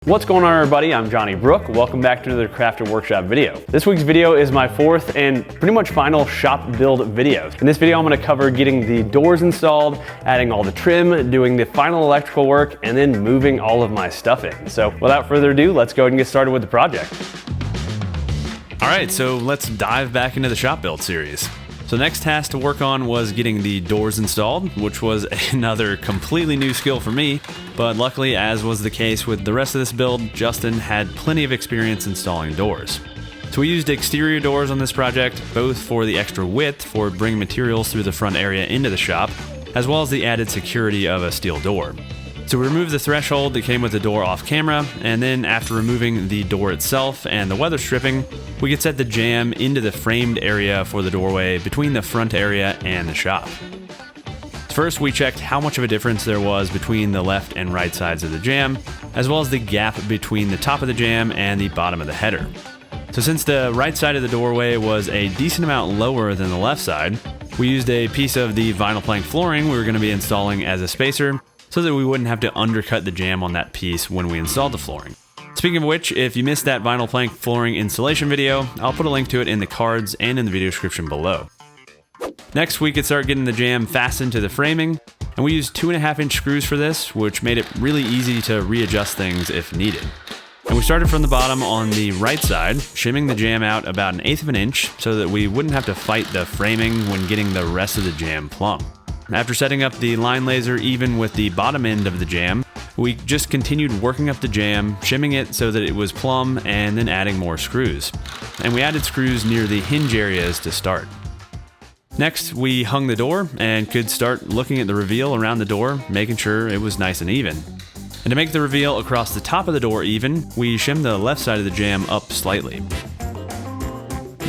What's going on, everybody? I'm Johnny Brook. Welcome back to another Craft and Workshop video. This week's video is my fourth and pretty much final shop build video. In this video, I'm going to cover getting the doors installed, adding all the trim, doing the final electrical work, and then moving all of my stuff in. So without further ado, let's go ahead and get started with the project. All right, so let's dive back into the shop build series. So next task to work on was getting the doors installed, which was another completely new skill for me, but luckily, as was the case with the rest of this build, Justin had plenty of experience installing doors. So we used exterior doors on this project, both for the extra width for bringing materials through the front area into the shop, as well as the added security of a steel door. So we removed the threshold that came with the door off camera, and then after removing the door itself and the weather stripping, we could set the jamb into the framed area for the doorway between the front area and the shop. First, we checked how much of a difference there was between the left and right sides of the jamb, as well as the gap between the top of the jamb and the bottom of the header. So since the right side of the doorway was a decent amount lower than the left side, we used a piece of the vinyl plank flooring we were going to be installing as a spacer, so that we wouldn't have to undercut the jamb on that piece when we installed the flooring. Speaking of which, if you missed that vinyl plank flooring installation video, I'll put a link to it in the cards and in the video description below. Next, we could start getting the jamb fastened to the framing, and we used 2.5-inch screws for this, which made it really easy to readjust things if needed. And we started from the bottom on the right side, shimming the jamb out about 1/8 of an inch so that we wouldn't have to fight the framing when getting the rest of the jamb plumb. After setting up the line laser even with the bottom end of the jamb, we just continued working up the jamb, shimming it so that it was plumb, and then adding more screws. And we added screws near the hinge areas to start. Next, we hung the door and could start looking at the reveal around the door, making sure it was nice and even. And to make the reveal across the top of the door even, we shimmed the left side of the jamb up slightly.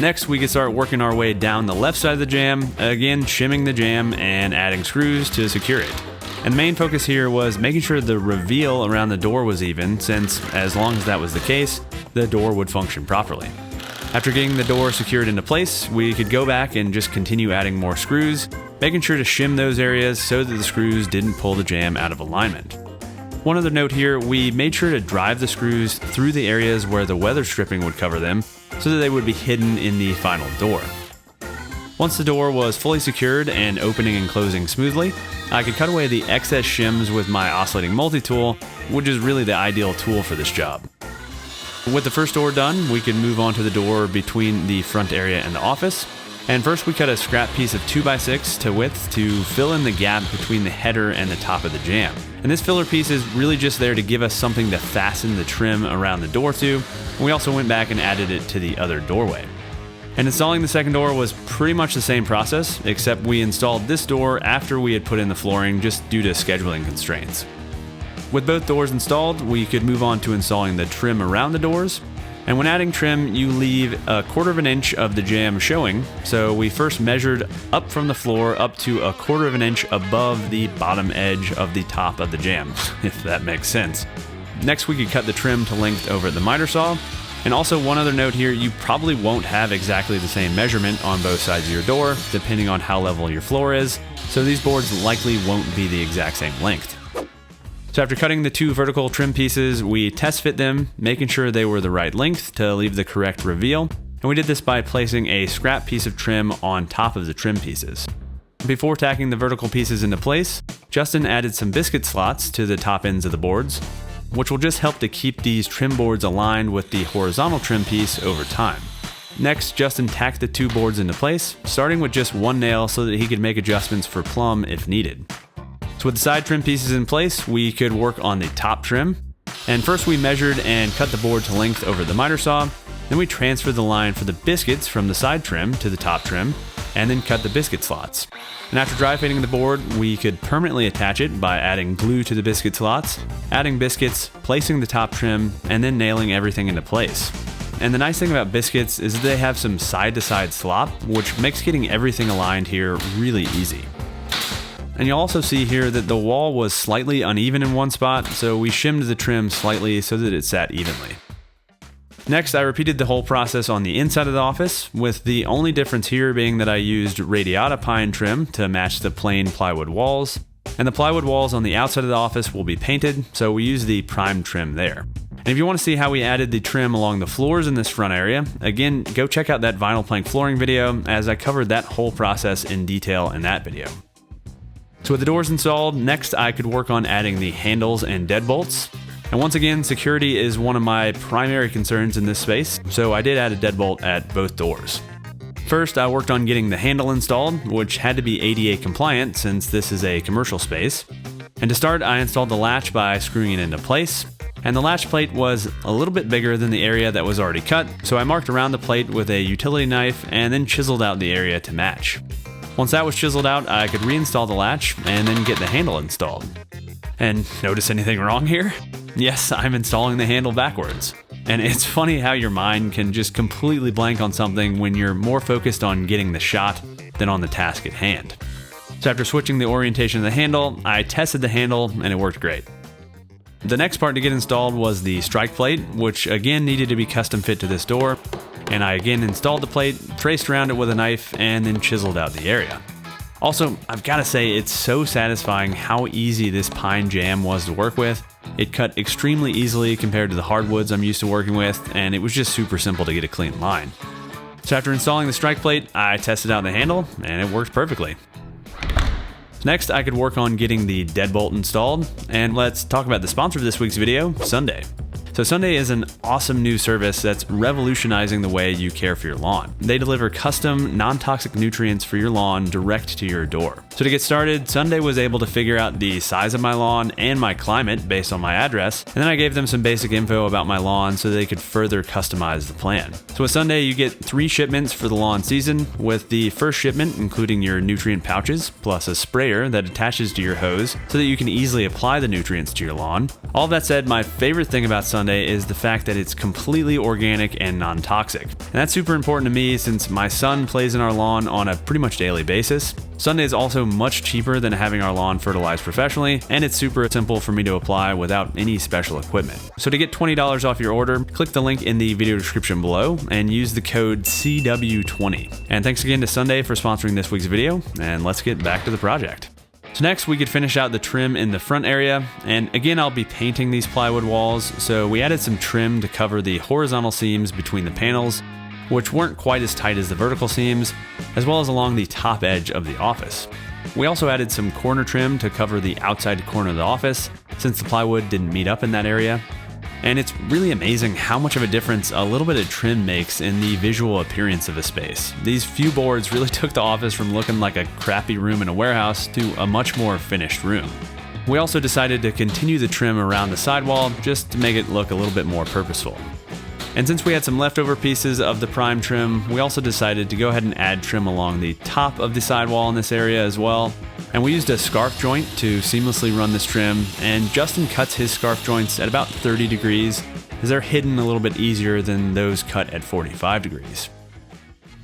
Next, we could start working our way down the left side of the jamb, again shimming the jamb and adding screws to secure it. And the main focus here was making sure the reveal around the door was even, since as long as that was the case, the door would function properly. After getting the door secured into place, we could go back and just continue adding more screws, making sure to shim those areas so that the screws didn't pull the jamb out of alignment. One other note here, we made sure to drive the screws through the areas where the weather stripping would cover them, so that they would be hidden in the final door. Once the door was fully secured and opening and closing smoothly, I could cut away the excess shims with my oscillating multi-tool, which is really the ideal tool for this job. With the first door done, we could move on to the door between the front area and the office. And first we cut a scrap piece of 2x6 to width to fill in the gap between the header and the top of the jamb. And this filler piece is really just there to give us something to fasten the trim around the door to. And we also went back and added it to the other doorway. And installing the second door was pretty much the same process, except we installed this door after we had put in the flooring just due to scheduling constraints. With both doors installed, we could move on to installing the trim around the doors. And when adding trim, you leave 1/4 of an inch of the jamb showing. So we first measured up from the floor up to 1/4 of an inch above the bottom edge of the top of the jamb, if that makes sense. Next, we could cut the trim to length over at the miter saw. And also one other note here, you probably won't have exactly the same measurement on both sides of your door, depending on how level your floor is. So these boards likely won't be the exact same length. So after cutting the 2 vertical trim pieces, we test fit them, making sure they were the right length to leave the correct reveal. And we did this by placing a scrap piece of trim on top of the trim pieces. Before tacking the vertical pieces into place, Justin added some biscuit slots to the top ends of the boards, which will just help to keep these trim boards aligned with the horizontal trim piece over time. Next, Justin tacked the 2 boards into place, starting with just 1 nail so that he could make adjustments for plumb if needed. So with the side trim pieces in place, we could work on the top trim. And first we measured and cut the board to length over the miter saw. Then we transferred the line for the biscuits from the side trim to the top trim, and then cut the biscuit slots. And after dry fitting the board, we could permanently attach it by adding glue to the biscuit slots, adding biscuits, placing the top trim, and then nailing everything into place. And the nice thing about biscuits is that they have some side-to-side slop, which makes getting everything aligned here really easy. And you'll also see here that the wall was slightly uneven in one spot, so we shimmed the trim slightly so that it sat evenly. Next, I repeated the whole process on the inside of the office, with the only difference here being that I used radiata pine trim to match the plain plywood walls, and the plywood walls on the outside of the office will be painted, so we use the prime trim there. And if you want to see how we added the trim along the floors in this front area, again, go check out that vinyl plank flooring video, as I covered that whole process in detail in that video. So with the doors installed, next I could work on adding the handles and deadbolts. And once again, security is one of my primary concerns in this space, so I did add a deadbolt at both doors. First, I worked on getting the handle installed, which had to be ADA compliant since this is a commercial space. And to start, I installed the latch by screwing it into place. And the latch plate was a little bit bigger than the area that was already cut, so I marked around the plate with a utility knife and then chiseled out the area to match. Once that was chiseled out, I could reinstall the latch and then get the handle installed. And notice anything wrong here? Yes, I'm installing the handle backwards. And it's funny how your mind can just completely blank on something when you're more focused on getting the shot than on the task at hand. So after switching the orientation of the handle, I tested the handle and it worked great. The next part to get installed was the strike plate, which again needed to be custom fit to this door. And I again installed the plate, traced around it with a knife, and then chiseled out the area. Also, I've got to say, it's so satisfying how easy this pine jamb was to work with. It cut extremely easily compared to the hardwoods I'm used to working with, and it was just super simple to get a clean line. So after installing the strike plate, I tested out the handle, and it worked perfectly. Next, I could work on getting the deadbolt installed, and let's talk about the sponsor of this week's video, Sunday. So Sunday is an awesome new service that's revolutionizing the way you care for your lawn. They deliver custom, non-toxic nutrients for your lawn direct to your door. So to get started, Sunday was able to figure out the size of my lawn and my climate based on my address, and then I gave them some basic info about my lawn so they could further customize the plan. So with Sunday, you get 3 shipments for the lawn season, with the first shipment including your nutrient pouches, plus a sprayer that attaches to your hose so that you can easily apply the nutrients to your lawn. All that said, my favorite thing about Sunday is the fact that it's completely organic and non-toxic. And that's super important to me since my son plays in our lawn on a pretty much daily basis. Sunday is also much cheaper than having our lawn fertilized professionally, and it's super simple for me to apply without any special equipment. So to get $20 off your order, click the link in the video description below and use the code CW20. And thanks again to Sunday for sponsoring this week's video, and let's get back to the project. So next we could finish out the trim in the front area, and again I'll be painting these plywood walls, so we added some trim to cover the horizontal seams between the panels, which weren't quite as tight as the vertical seams, as well as along the top edge of the office. We also added some corner trim to cover the outside corner of the office, since the plywood didn't meet up in that area. And it's really amazing how much of a difference a little bit of trim makes in the visual appearance of a space. These few boards really took the office from looking like a crappy room in a warehouse to a much more finished room. We also decided to continue the trim around the sidewall just to make it look a little bit more purposeful. And since we had some leftover pieces of the prime trim, we also decided to go ahead and add trim along the top of the sidewall in this area as well. And we used a scarf joint to seamlessly run this trim, and Justin cuts his scarf joints at about 30 degrees, as they're hidden a little bit easier than those cut at 45 degrees.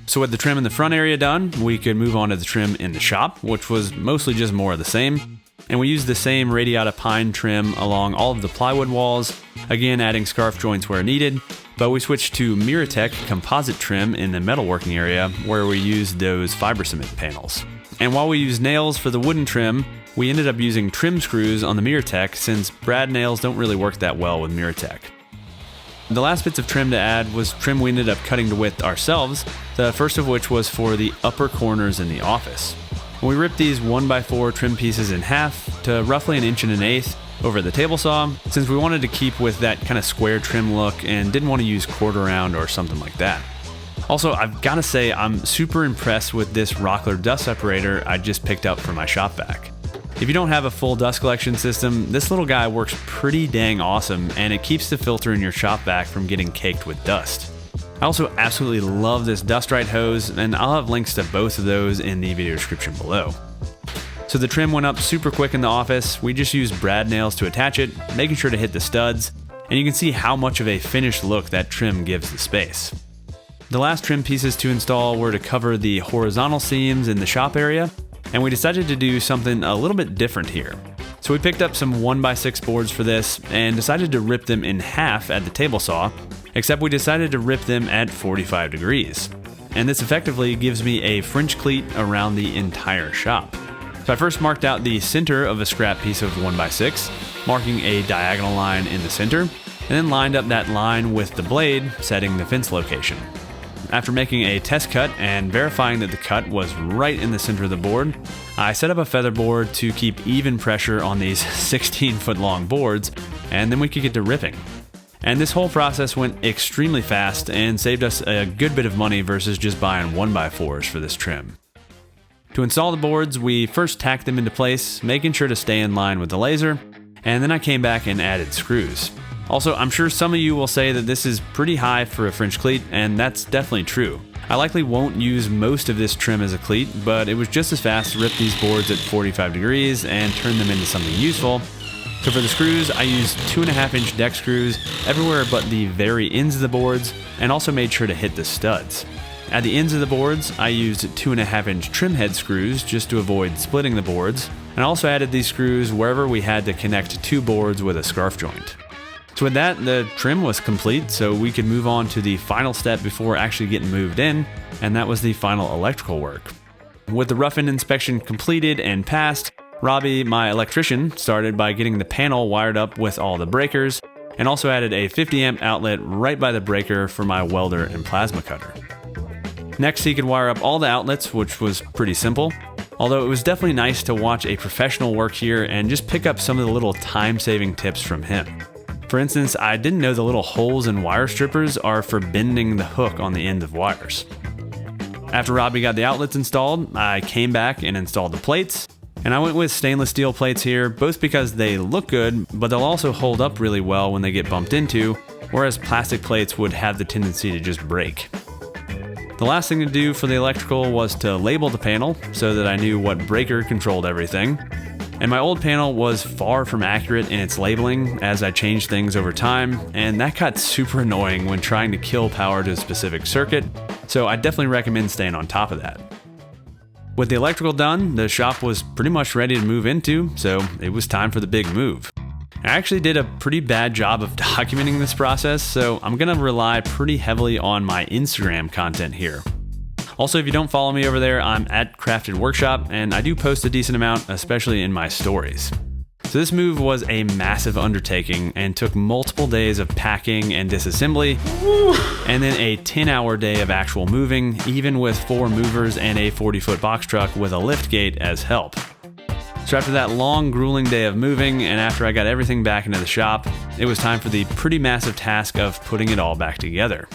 So with the trim in the front area done, we could move on to the trim in the shop, which was mostly just more of the same. And we used the same radiata pine trim along all of the plywood walls, again adding scarf joints where needed, but we switched to Miratech composite trim in the metalworking area where we used those fiber cement panels. And while we used nails for the wooden trim, we ended up using trim screws on the Miratech since brad nails don't really work that well with Miratech. The last bits of trim to add was trim we ended up cutting to width ourselves, the first of which was for the upper corners in the office. We ripped these 1x4 trim pieces in half to roughly 1 1/8 over the table saw, since we wanted to keep with that kind of square trim look and didn't want to use quarter round or something like that. Also, I've got to say I'm super impressed with this Rockler dust separator I just picked up for my shop vac. If you don't have a full dust collection system, this little guy works pretty dang awesome, and it keeps the filter in your shop vac from getting caked with dust. I also absolutely love this Dust Right hose, and I'll have links to both of those in the video description below. So the trim went up super quick in the office. We just used brad nails to attach it, making sure to hit the studs, and you can see how much of a finished look that trim gives the space. The last trim pieces to install were to cover the horizontal seams in the shop area, and we decided to do something a little bit different here. So we picked up some 1x6 boards for this and decided to rip them in half at the table saw, except we decided to rip them at 45 degrees. And this effectively gives me a French cleat around the entire shop. So I first marked out the center of a scrap piece of 1x6, marking a diagonal line in the center, and then lined up that line with the blade, setting the fence location. After making a test cut and verifying that the cut was right in the center of the board, I set up a feather board to keep even pressure on these 16-foot long boards, and then we could get to ripping. And this whole process went extremely fast and saved us a good bit of money versus just buying 1x4s for this trim. To install the boards, we first tacked them into place, making sure to stay in line with the laser, and then I came back and added screws. Also, I'm sure some of you will say that this is pretty high for a French cleat, and that's definitely true. I likely won't use most of this trim as a cleat, but it was just as fast to rip these boards at 45 degrees and turn them into something useful. So for the screws, I used 2.5-inch deck screws everywhere but the very ends of the boards, and also made sure to hit the studs. At the ends of the boards, I used 2.5-inch trim head screws just to avoid splitting the boards, and I also added these screws wherever we had to connect two boards with a scarf joint. So with that, the trim was complete, so we could move on to the final step before actually getting moved in, and that was the final electrical work. With the rough-end inspection completed and passed, Robbie, my electrician, started by getting the panel wired up with all the breakers, and also added a 50 amp outlet right by the breaker for my welder and plasma cutter. Next, he could wire up all the outlets, which was pretty simple, although it was definitely nice to watch a professional work here and just pick up some of the little time-saving tips from him. For instance, I didn't know the little holes in wire strippers are for bending the hook on the end of wires. After Robbie got the outlets installed, I came back and installed the plates, and I went with stainless steel plates here, both because they look good, but they'll also hold up really well when they get bumped into, whereas plastic plates would have the tendency to just break. The last thing to do for the electrical was to label the panel so that I knew what breaker controlled everything. And my old panel was far from accurate in its labeling as I changed things over time, and that got super annoying when trying to kill power to a specific circuit, so I definitely recommend staying on top of that. With the electrical done, the shop was pretty much ready to move into, so it was time for the big move. I actually did a pretty bad job of documenting this process, so I'm gonna rely pretty heavily on my Instagram content here. Also, if you don't follow me over there, I'm at Crafted Workshop, and I do post a decent amount, especially in my stories. So this move was a massive undertaking and took multiple days of packing and disassembly, and then a 10-hour day of actual moving, even with 4 movers and a 40-foot box truck with a lift gate as help. So after that long, grueling day of moving, and after I got everything back into the shop, it was time for the pretty massive task of putting it all back together.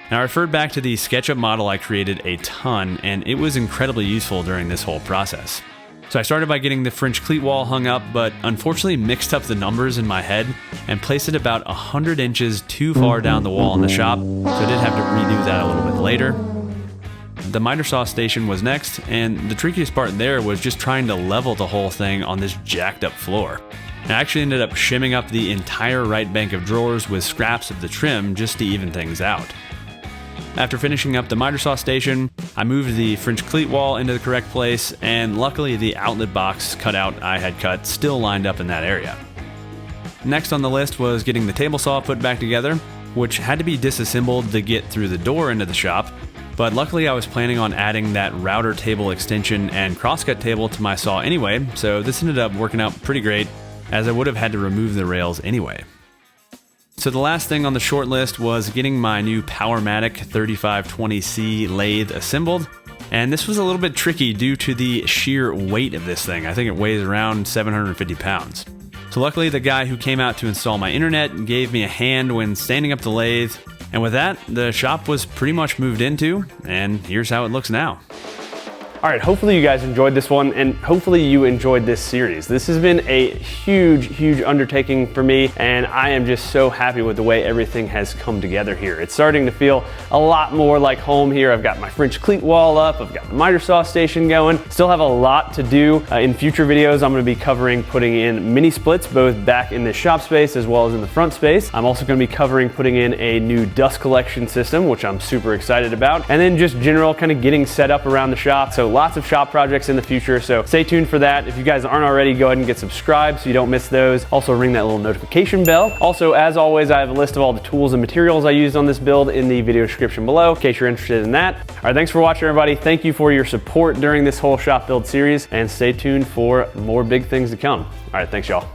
Now, I referred back to the SketchUp model I created a ton, and it was incredibly useful during this whole process. So I started by getting the French cleat wall hung up, but unfortunately mixed up the numbers in my head and placed it about 100 inches too far down the wall in the shop, so I did have to redo that a little bit later. The miter saw station was next, and the trickiest part there was just trying to level the whole thing on this jacked up floor. I actually ended up shimming up the entire right bank of drawers with scraps of the trim just to even things out. After finishing up the miter saw station, I moved the French cleat wall into the correct place, and luckily the outlet box cutout I had cut still lined up in that area. Next on the list was getting the table saw put back together, which had to be disassembled to get through the door into the shop, but luckily I was planning on adding that router table extension and crosscut table to my saw anyway, so this ended up working out pretty great, as I would have had to remove the rails anyway. So the last thing on the short list was getting my new Powermatic 3520C lathe assembled, and this was a little bit tricky due to the sheer weight of this thing. I think it weighs around 750 pounds. So luckily the guy who came out to install my internet gave me a hand when standing up the lathe, and with that, the shop was pretty much moved into, and here's how it looks now. All right, hopefully you guys enjoyed this one, and hopefully you enjoyed this series. This has been a huge undertaking for me, and I am just so happy with the way everything has come together here. It's starting to feel a lot more like home here. I've got my French cleat wall up, I've got the miter saw station going. Still have a lot to do. In future videos, I'm gonna be covering putting in mini splits, both back in the shop space as well as in the front space. I'm also gonna be covering putting in a new dust collection system, which I'm super excited about, and then just general kind of getting set up around the shop. So lots of shop projects in the future, so stay tuned for that. If you guys aren't already, go ahead and get subscribed so you don't miss those. Also ring that little notification bell. Also, as always, I have a list of all the tools and materials I used on this build in the video description below, in case you're interested in that. All right, thanks for watching, everybody. Thank you for your support during this whole shop build series, and stay tuned for more big things to come. All right, thanks, y'all.